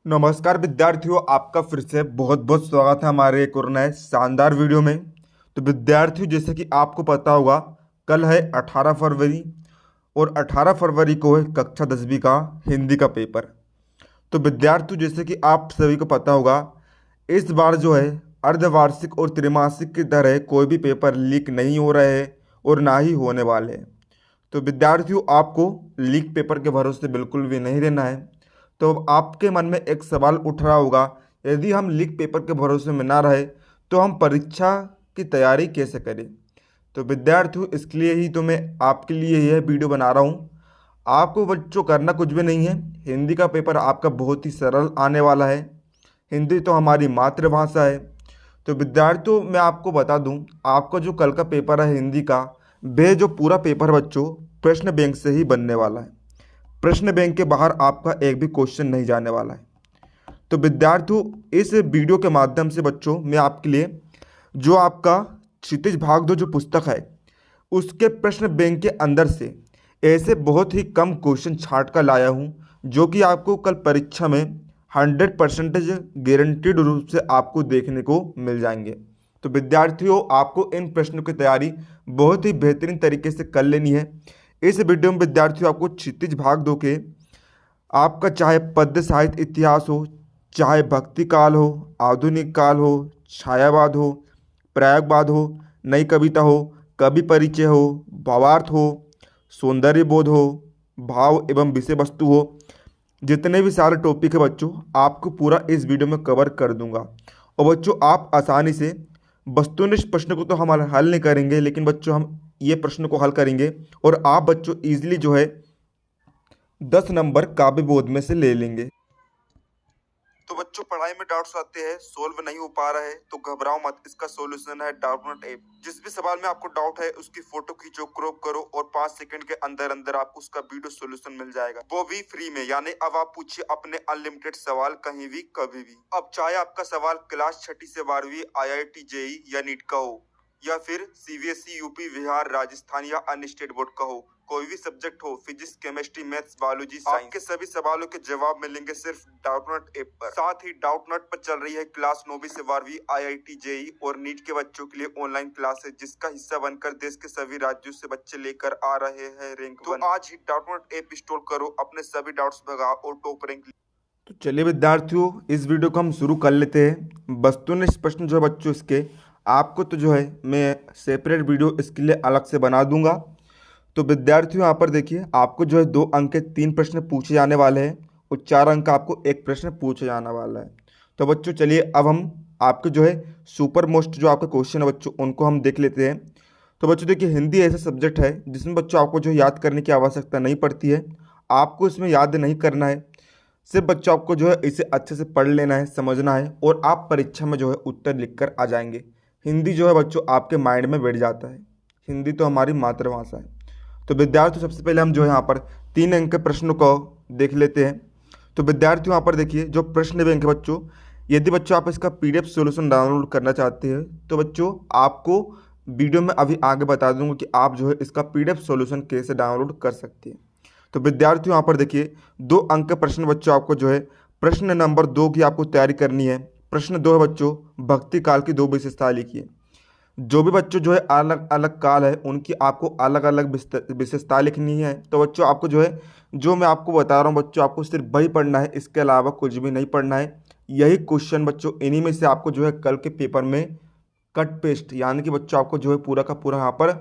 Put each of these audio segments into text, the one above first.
नमस्कार विद्यार्थियों, आपका फिर से बहुत बहुत स्वागत है हमारे एक और नए शानदार वीडियो में। तो विद्यार्थियों, जैसे कि आपको पता होगा, कल है 18 फरवरी और 18 फरवरी को है कक्षा 10वीं का हिंदी का पेपर। तो विद्यार्थियों, जैसे कि आप सभी को पता होगा, इस बार जो है अर्धवार्षिक और त्रैमासिक की तरह कोई भी पेपर लीक नहीं हो रहे हैं और ना ही होने वाले हैं। तो विद्यार्थियों, आपको लीक पेपर के भरोसे बिल्कुल भी नहीं रहना है। तो अब आपके मन में एक सवाल उठ रहा होगा, यदि हम लीक पेपर के भरोसे में ना रहे तो हम परीक्षा की तैयारी कैसे करें। तो विद्यार्थियों, इसके लिए ही तो मैं आपके लिए यह वीडियो बना रहा हूँ। आपको बच्चों करना कुछ भी नहीं है। हिंदी का पेपर आपका बहुत ही सरल आने वाला है। हिंदी तो हमारी मातृभाषा है। तो विद्यार्थियों, मैं आपको बता दूं, आपका जो कल का पेपर है हिंदी का, वह जो पूरा पेपर बच्चों प्रश्न बैंक से ही बनने वाला है। प्रश्न बैंक के बाहर आपका एक भी क्वेश्चन नहीं जाने वाला है। तो विद्यार्थियों, इस वीडियो के माध्यम से बच्चों मैं आपके लिए जो आपका क्षितिज भाग 2 जो पुस्तक है, उसके प्रश्न बैंक के अंदर से ऐसे बहुत ही कम क्वेश्चन छांट कर लाया हूँ, जो कि आपको कल परीक्षा में 100% गारंटीड रूप से आपको देखने को मिल जाएंगे। तो विद्यार्थियों, आपको इन प्रश्नों की तैयारी बहुत ही बेहतरीन तरीके से कर लेनी है। इस वीडियो में विद्यार्थियों आपको क्षितिज भाग 2 के आपका चाहे पद्य साहित्य इतिहास हो, चाहे भक्ति काल हो, आधुनिक काल हो, छायावाद हो, प्रयागवाद हो, नई कविता हो, कवि परिचय हो, भावार्थ हो, सौंदर्य बोध हो, भाव एवं विषय वस्तु हो, जितने भी सारे टॉपिक है बच्चों, आपको पूरा इस वीडियो में कवर कर दूंगा। और बच्चों, आप आसानी से वस्तुनिष्ठ प्रश्न को तो हम हल नहीं करेंगे, लेकिन बच्चों हम ये प्रश्न को हल करेंगे और आप बच्चों इजीली जो है 10 नंबर काव्य बोध में से ले लेंगे। तो बच्चों, पढ़ाई में डाउट्स आते हैं, सोल्व नहीं हो पा रहा है, तो घबराओ मत। इसका सॉल्यूशन है डाउटनोट ऐप। जिस भी सवाल में आपको डाउट है, उसकी फोटो खींचो, क्रॉप करो और 5 सेकंड के अंदर अंदर आपको उसका वीडियो सॉल्यूशन मिल जाएगा, वो भी फ्री में। यानी अब आप पूछिए अपने अनलिमिटेड सवाल कहीं भी कभी भी। अब चाहे आपका सवाल क्लास 6ठी से 12वीं IIT JEE या नीट का हो, या फिर CBSE UP बिहार राजस्थान या अन्य स्टेट बोर्ड का हो, कोई भी सब्जेक्ट हो, physics chemistry maths biology science, आपके सभी सवालों के जवाब मिलेंगे सिर्फ डाउटनट ऐप पर। साथ ही डाउटनट पर चल रही है क्लास 9वीं से 12वीं IIT JEE और नीट के बच्चों के लिए ऑनलाइन क्लास है, जिसका हिस्सा बनकर देश के सभी राज्यों से बच्चे लेकर आ रहे हैं रैंक 1। तो आज ही डाउटनट ऐप इंस्टॉल करो, अपने सभी डाउट्स भगाओ और टॉप रैंक। तो चलिए विद्यार्थियों, इस वीडियो को हम शुरू कर लेते हैं। वस्तुनिष्ठ प्रश्न जो है बच्चों, इसके आपको तो जो है मैं सेपरेट वीडियो इसके लिए अलग से बना दूंगा। तो विद्यार्थियों, यहाँ पर देखिए, आपको जो है 2 अंक के 3 प्रश्न पूछे जाने वाले हैं और 4 अंक का आपको एक प्रश्न पूछा जाने वाला है। तो बच्चों चलिए, अब हम आपके जो है सुपर मोस्ट जो आपका क्वेश्चन है बच्चों, उनको हम देख लेते हैं। तो बच्चों देखिए, हिंदी ऐसा सब्जेक्ट है जिसमें बच्चों आपको जो याद करने की आवश्यकता नहीं पड़ती है। आपको इसमें याद नहीं करना है, सिर्फ बच्चों आपको जो है इसे अच्छे से पढ़ लेना है, समझना है और आप परीक्षा में जो है उत्तर लिख कर आ जाएंगे। हिंदी जो है बच्चों आपके माइंड में बैठ जाता है। हिंदी तो हमारी मातृभाषा है। तो विद्यार्थियों, सबसे पहले हम जो है यहाँ पर 3 अंक के प्रश्नों को देख लेते हैं। तो विद्यार्थियों, यहाँ पर देखिए जो प्रश्न बैंक है बच्चों, यदि बच्चों आप इसका PDF सॉल्यूशन डाउनलोड करना चाहते हैं तो बच्चों आपको वीडियो में अभी आगे बता दूंगा कि आप जो है इसका PDF सॉल्यूशन कैसे डाउनलोड कर सकते हैं। तो विद्यार्थियों, यहाँ पर देखिए 2 अंक के प्रश्न बच्चों आपको जो है प्रश्न नंबर 2 की आपको तैयारी करनी है। प्रश्न 2 है बच्चों, भक्ति काल की 2 विशेषताएं लिखिए। जो भी बच्चों जो है अलग अलग काल है, उनकी आपको अलग अलग विशेषताएं लिखनी है। तो बच्चों आपको जो है, जो मैं आपको बता रहा हूँ बच्चों, आपको सिर्फ वही पढ़ना है, इसके अलावा कुछ भी नहीं पढ़ना है। यही क्वेश्चन बच्चों, इन्हीं में से आपको जो है कल के पेपर में कट पेस्ट, यानी कि बच्चों आपको जो है पूरा का पूरा यहाँ पर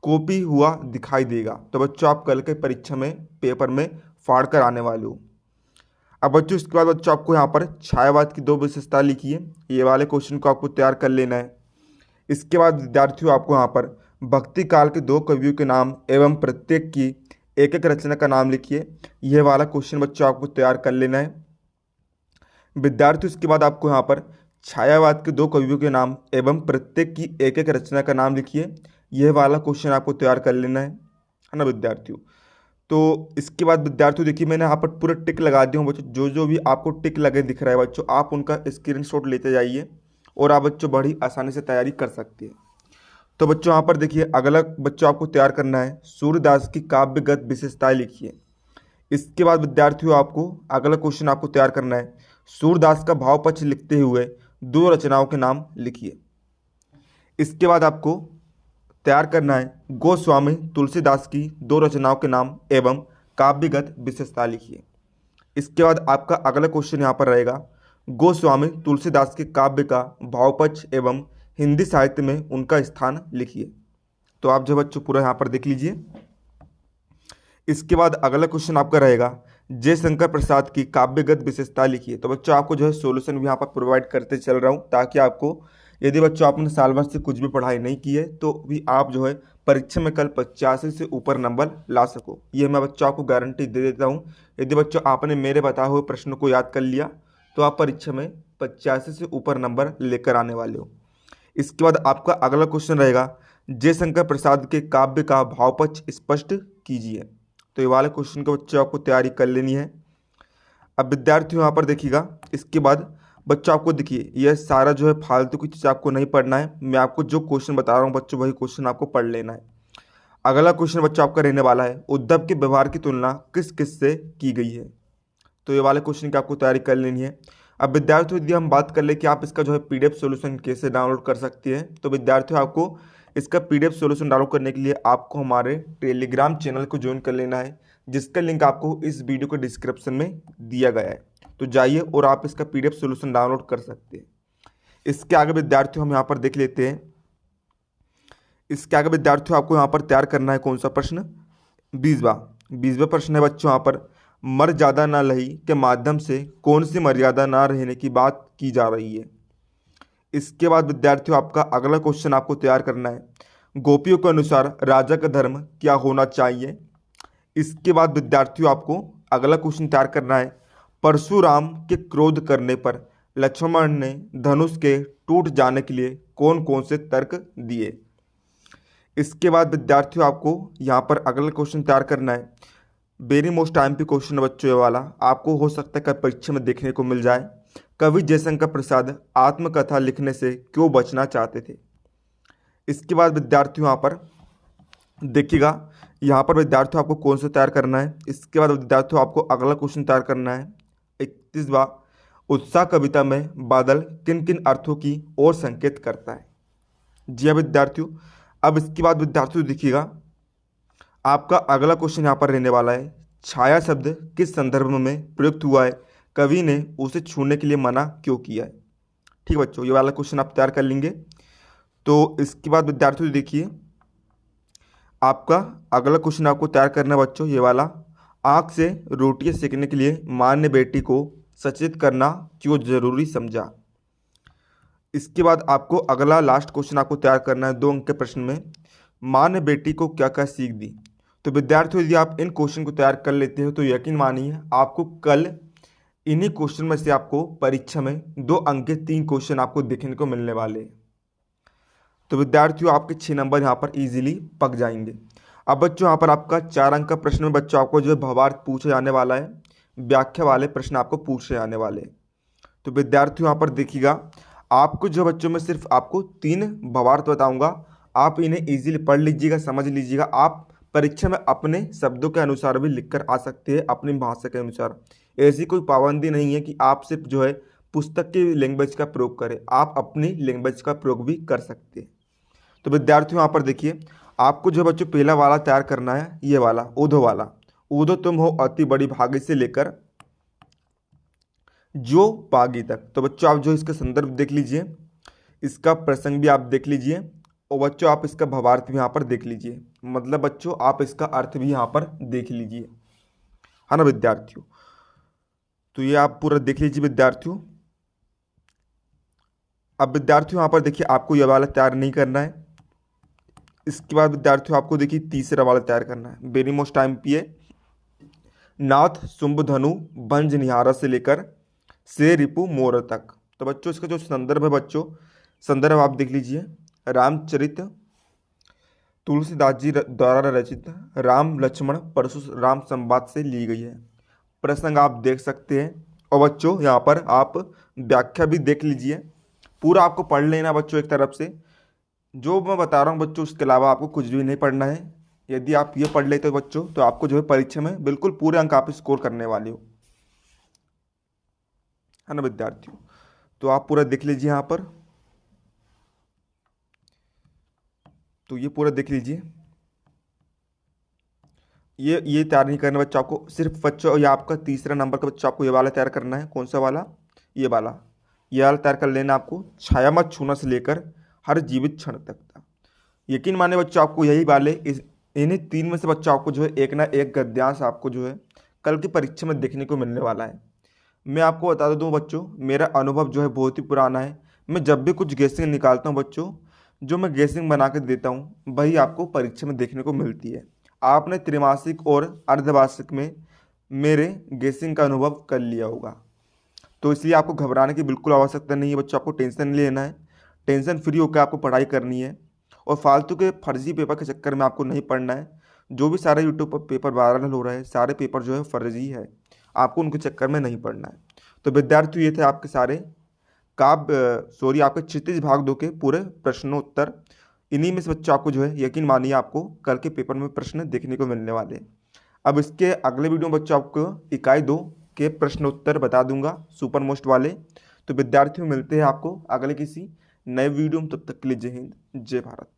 कॉपी हुआ दिखाई देगा। तो बच्चों आप कल के परीक्षा में पेपर में फाड़ कर आने वाले हो। अब बच्चों इसके बाद बच्चों आपको यहाँ पर छायावाद की 2 विशेषता लिखिए। ये वाले क्वेश्चन को आपको तैयार कर लेना है। इसके बाद विद्यार्थियों, आपको यहाँ पर भक्ति काल के 2 कवियों के नाम एवं प्रत्येक की एक एक रचना का नाम लिखिए। यह वाला क्वेश्चन बच्चों आपको तैयार कर लेना है। विद्यार्थियों, इसके बाद आपको यहाँ पर छायावाद के 2 कवियों के नाम एवं प्रत्येक की एक एक रचना का नाम लिखिए। यह वाला क्वेश्चन आपको तैयार कर लेना है ना विद्यार्थियों। तो इसके बाद विद्यार्थियों देखिए, मैंने यहाँ पर पूरा टिक लगा दिया हूँ बच्चों। जो जो भी आपको टिक लगे दिख रहा है बच्चों, आप उनका स्क्रीनशॉट लेते जाइए और आप बच्चों बड़ी आसानी से तैयारी कर सकते हैं। तो बच्चों यहाँ पर देखिए, अगला बच्चों आपको तैयार करना है सूर्यदास की काव्यगत विशेषताएं लिखिए। इसके बाद विद्यार्थियों, आपको अगला क्वेश्चन आपको तैयार करना है सूरदास का भाव पक्ष लिखते हुए दो रचनाओं के नाम लिखिए। इसके बाद आपको तैयार करना है गोस्वामी तुलसीदास की दो रचनाओं के नाम एवं काव्यगत विशेषता लिखिए। इसके बाद आपका अगला क्वेश्चन यहाँ पर रहेगा गोस्वामी तुलसीदास के काव्य का भावपक्ष एवं हिंदी साहित्य में उनका स्थान लिखिए। तो आप जो बच्चों पूरा यहाँ पर देख लीजिए। इसके बाद अगला क्वेश्चन आपका रहेगा जयशंकर प्रसाद की काव्यगत विशेषता लिखिए। तो बच्चों आपको जो है सोल्यूशन भी यहाँ पर प्रोवाइड करते चल रहा हूँ, ताकि आपको यदि बच्चों आपने साल भर से कुछ भी पढ़ाई नहीं की है तो भी आप जो है परीक्षा में कल 85 से ऊपर नंबर ला सको, ये मैं बच्चों आपको गारंटी दे देता हूँ। यदि बच्चों आपने मेरे बताए हुए प्रश्न को याद कर लिया तो आप परीक्षा में 85 से ऊपर नंबर लेकर आने वाले हो। इसके बाद आपका अगला क्वेश्चन रहेगा जयशंकर प्रसाद के काव्य का भावपक्ष स्पष्ट कीजिए। तो ये वाले क्वेश्चन के बच्चों आपको तैयारी कर लेनी है। अब विद्यार्थियों यहाँ पर देखिएगा, इसके बाद बच्चों आपको देखिए यह सारा जो है फालतू की चीज़ आपको नहीं पढ़ना है, मैं आपको जो क्वेश्चन बता रहा हूँ बच्चों वही क्वेश्चन आपको पढ़ लेना है। अगला क्वेश्चन बच्चों आपका रहने वाला है उद्धव के व्यवहार की तुलना किस किस से की गई है। तो ये वाले क्वेश्चन की आपको तैयारी कर लेनी है। अब विद्यार्थियों यदि हम बात कर ले कि आप इसका जो है PDF सॉल्यूशन कैसे डाउनलोड कर सकते हैं, तो विद्यार्थियों आपको इसका PDF सॉल्यूशन डाउनलोड करने के लिए आपको हमारे टेलीग्राम चैनल को ज्वाइन कर लेना है, जिसका लिंक आपको इस वीडियो के डिस्क्रिप्शन में दिया गया है। तो जाइए और आप इसका PDF सॉल्यूशन डाउनलोड कर सकते हैं। इसके आगे विद्यार्थियों हम यहाँ पर देख लेते हैं। इसके आगे विद्यार्थियों आपको यहाँ पर तैयार करना है कौन सा प्रश्न, 20वां प्रश्न है बच्चों यहाँ पर मर्यादा न रही के माध्यम से कौन सी मर्यादा ना रहने की बात की जा रही है। इसके बाद विद्यार्थियों आपका अगला क्वेश्चन आपको तैयार करना है गोपियों के अनुसार राजा का धर्म क्या होना चाहिए। इसके बाद विद्यार्थियों आपको अगला क्वेश्चन तैयार करना है परशुराम के क्रोध करने पर लक्ष्मण ने धनुष के टूट जाने के लिए कौन कौन से तर्क दिए। इसके बाद विद्यार्थियों आपको यहाँ पर अगला क्वेश्चन तैयार करना है वेरी मोस्ट टाइम पे क्वेश्चन बच्चों ये वाला आपको हो सकता है कल परीक्षा में देखने को मिल जाए। कवि जयशंकर प्रसाद आत्मकथा लिखने से क्यों बचना चाहते थे। इसके बाद विद्यार्थियों यहाँ पर देखिएगा, यहाँ पर विद्यार्थियों आपको कौन सा तैयार करना है। इसके बाद विद्यार्थियों आपको अगला क्वेश्चन तैयार करना है 31वां उत्साह कविता में बादल किन किन अर्थों की ओर संकेत करता है। जी हाँ विद्यार्थियों, अब इसके बाद विद्यार्थियों देखिएगा आपका अगला क्वेश्चन यहाँ पर रहने वाला है छाया शब्द किस संदर्भ में प्रयुक्त हुआ है, कवि ने उसे छूने के लिए मना क्यों किया है। ठीक बच्चों, ये वाला क्वेश्चन आप तैयार कर लेंगे। तो इसके बाद विद्यार्थियों देखिए आपका अगला क्वेश्चन आपको तैयार करना है बच्चों ये वाला आँख से रोटियां सेकने के लिए माँ ने बेटी को सचेत करना क्यों जरूरी समझा। इसके बाद आपको अगला लास्ट क्वेश्चन आपको तैयार करना है 2 अंक के प्रश्न में माँ ने बेटी को क्या क्या सीख दी। तो विद्यार्थियों यदि आप इन क्वेश्चन को तैयार कर लेते हो तो यकीन मानिए आपको कल इन्हीं क्वेश्चन में से आपको परीक्षा में 2 अंक के 3 क्वेश्चन आपको देखने को मिलने वाले हैं। तो विद्यार्थियों आपके 6 नंबर यहाँ पर इजीली पक जाएंगे। अब बच्चों यहाँ पर आपका 4 अंक का प्रश्न में बच्चों आपको जो है भावार्थ पूछे जाने वाला है, व्याख्या वाले प्रश्न आपको पूछे जाने वाले हैं। तो विद्यार्थियों यहाँ पर देखिएगा आपको जो बच्चों में सिर्फ आपको 3 भावार्थ बताऊंगा, आप इन्हें इजीली पढ़ लीजिएगा, समझ लीजिएगा। आप परीक्षा में अपने शब्दों के अनुसार भी लिखकर आ सकते हैं, अपनी भाषा के अनुसार। ऐसी कोई पाबंदी नहीं है कि आप सिर्फ जो है पुस्तक की लैंग्वेज का प्रयोग करें, आप अपनी लैंग्वेज का प्रयोग भी कर सकते हैं। तो विद्यार्थियों यहाँ पर देखिए आपको जो बच्चों पहला वाला तैयार करना है ये वाला ऊधो वाला, ऊधो तुम हो अति बड़ी भागी से लेकर जो पागी तक। तो बच्चों आप जो इसका संदर्भ देख लीजिए, इसका प्रसंग भी आप देख लीजिए और बच्चों आप इसका भावार्थ भी यहाँ पर देख लीजिए, मतलब बच्चों आप इसका अर्थ भी यहाँ पर देख लीजिए, है ना विद्यार्थियों। तो ये आप पूरा देख लीजिए विद्यार्थियों। अब विद्यार्थियों यहाँ पर देखिए आपको ये वाला तैयार नहीं करना है। इसके बाद विद्यार्थियों आपको देखिए तीसरा वाला तैयार करना है वेरी मोस्ट टाइम पे नाथ शुंभ धनु भंज निहारा से लेकर से रिपु मोर तक। तो बच्चों इसका जो संदर्भ है बच्चों, संदर्भ आप देख लीजिए रामचरित तुलसीदास जी द्वारा रचित राम लक्ष्मण परशुराम संवाद से ली गई है। प्रसंग आप देख सकते हैं और बच्चों यहाँ पर आप व्याख्या भी देख लीजिए, पूरा आपको पढ़ लेना बच्चों। एक तरफ से जो मैं बता रहा हूँ बच्चों उसके अलावा आपको कुछ भी नहीं पढ़ना है। यदि आप ये पढ़ लेते हो बच्चों तो आपको जो है परीक्षा में बिल्कुल पूरे अंक आप स्कोर करने वाले हो। है ना विद्यार्थियों। तो आप पूरा देख लीजिए यहाँ पर, तो ये पूरा देख लीजिए। ये तैयार नहीं करना बच्चों, आपको सिर्फ बच्चों, ये आपका तीसरा नंबर का बच्चों, आपको ये वाला तैयार करना है। कौन सा वाला? ये वाला, ये वाला तैयार कर लेना आपको। छाया मत छूना से लेकर हर जीवित क्षण तक था। यकीन माने बच्चों, आपको यही वाले इन्हीं तीन में से बच्चों आपको जो है एक ना एक गद्यांश आपको जो है कल की परीक्षा में देखने को मिलने वाला है। मैं आपको बता दूं बच्चों, मेरा अनुभव जो है बहुत ही पुराना है। मैं जब भी कुछ गेसिंग निकालता हूं बच्चों, जो मैं गेसिंग बना के देता हूं वही आपको परीक्षा में देखने को मिलती है। आपने त्रैमासिक और अर्धवार्षिक में मेरे गेसिंग का अनुभव कर लिया होगा, तो इसलिए आपको घबराने की बिल्कुल आवश्यकता नहीं है बच्चों। आपको टेंशन नहीं लेना है, टेंशन फ्री होकर आपको पढ़ाई करनी है, और फालतू के फर्जी पेपर के चक्कर में आपको नहीं पढ़ना है। जो भी सारे यूट्यूब पर पेपर वायरल हो रहे हैं, सारे पेपर जो है फर्जी है, आपको उनके चक्कर में नहीं पढ़ना है। तो विद्यार्थी, ये थे आपके सारे आपके क्षितिज भाग 2 के पूरे प्रश्नोत्तर। इन्हीं में से बच्चों आपको जो है यकीन मानिए आपको कल के पेपर में प्रश्न देखने को मिलने वाले हैं। अब इसके अगले वीडियो में बच्चों आपको इकाई 2 के प्रश्नोत्तर बता दूंगा, सुपर मोस्ट वाले। तो विद्यार्थियों, मिलते हैं आपको अगले किसी नए वीडियो में, तब तक के लिए जय हिंद, जय भारत।